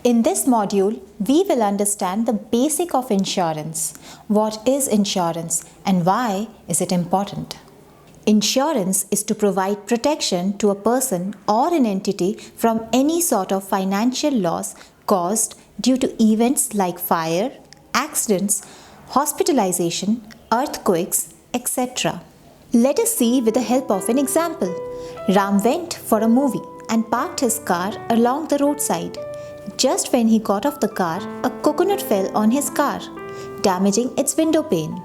In this module, we will understand the basic of insurance. What is insurance and why is it important? Insurance is to provide protection to a person or an entity from any sort of financial loss caused due to events like fire, accidents, hospitalization, earthquakes, etc. Let us see with the help of an example. Ram went for a movie and parked his car along the roadside. Just when he got off the car, a coconut fell on his car, damaging its window pane.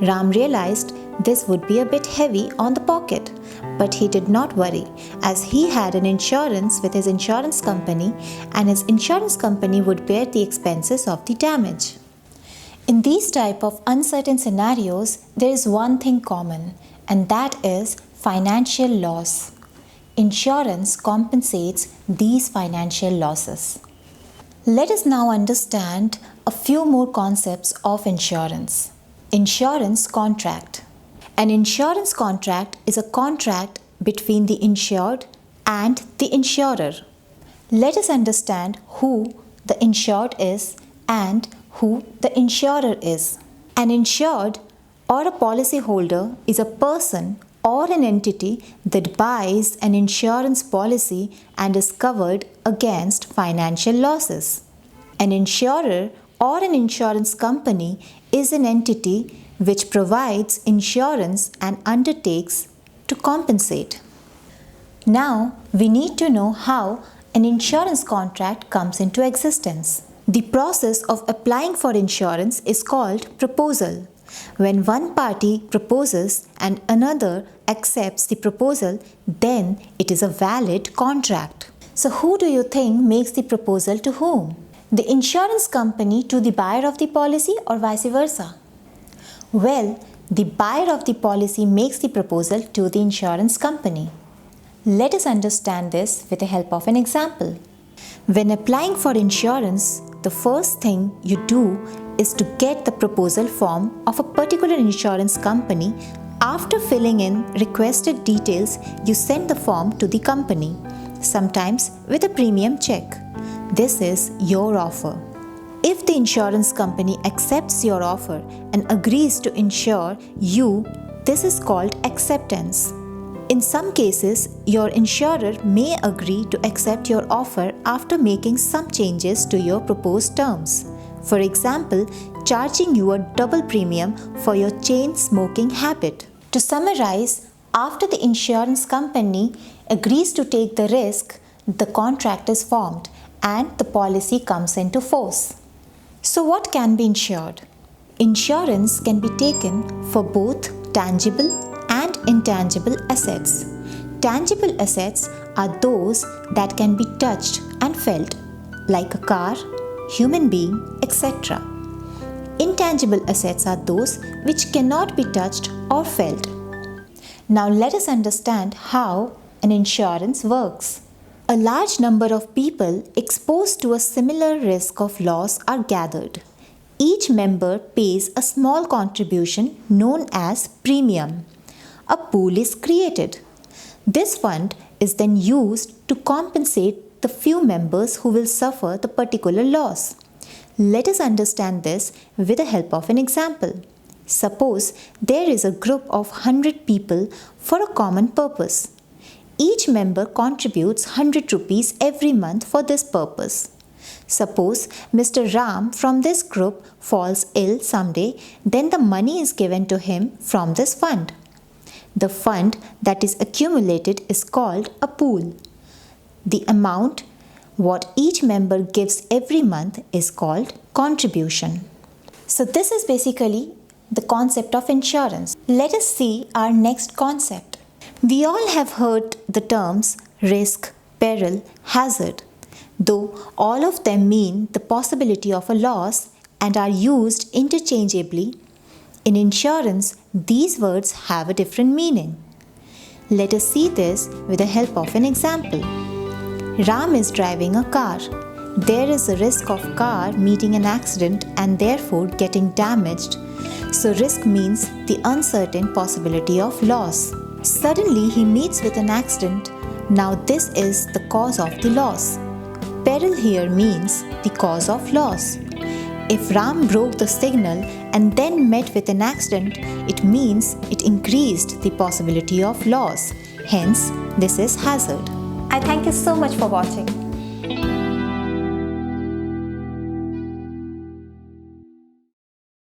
Ram realized this would be a bit heavy on the pocket, but he did not worry as he had an insurance with his insurance company and his insurance company would bear the expenses of the damage. In these type of uncertain scenarios, there is one thing common, and that is financial loss. Insurance compensates these financial losses. Let us now understand a few more concepts of insurance. Insurance contract. An insurance contract is a contract between the insured and the insurer. Let us understand who the insured is and who the insurer is. An insured or a policyholder is a person or an entity that buys an insurance policy and is covered against financial losses. An insurer or an insurance company is an entity which provides insurance and undertakes to compensate. Now, we need to know how an insurance contract comes into existence. The process of applying for insurance is called proposal. When one party proposes and another accepts the proposal, then it is a valid contract. So, who do you think makes the proposal to whom? The insurance company to the buyer of the policy or vice versa? Well, the buyer of the policy makes the proposal to the insurance company. Let us understand this with the help of an example. When applying for insurance, the first thing you do is to get the proposal form of a particular insurance company. After filling in requested details, you send the form to the company, sometimes with a premium check. This is your offer. If the insurance company accepts your offer and agrees to insure you, this is called acceptance. In some cases, your insurer may agree to accept your offer after making some changes to your proposed terms. For example, charging you a double premium for your chain smoking habit. To summarize, after the insurance company agrees to take the risk, the contract is formed and the policy comes into force. So what can be insured? Insurance can be taken for both tangible and intangible assets. Tangible assets are those that can be touched and felt, like a car, human being, etc. Intangible assets are those which cannot be touched or felt. Now let us understand how an insurance works. A large number of people exposed to a similar risk of loss are gathered. Each member pays a small contribution known as premium. A pool is created. This fund is then used to compensate the few members who will suffer the particular loss. Let us understand this with the help of an example. Suppose there is a group of 100 people for a common purpose. Each member contributes 100 rupees every month for this purpose. Suppose Mr. Ram from this group falls ill someday, then the money is given to him from this fund. The fund that is accumulated is called a pool. The amount what each member gives every month is called contribution. So this is basically the concept of insurance. Let us see our next concept. We all have heard the terms risk, peril, hazard, though all of them mean the possibility of a loss and are used interchangeably. In insurance, these words have a different meaning. Let us see this with the help of an example. Ram is driving a car. There is a risk of car meeting an accident and therefore getting damaged. So risk means the uncertain possibility of loss. Suddenly he meets with an accident. Now this is the cause of the loss. peril here means the cause of loss. If Ram broke the signal and then met with an accident, it means it increased the possibility of loss. Hence, this is hazard. I thank you so much for watching.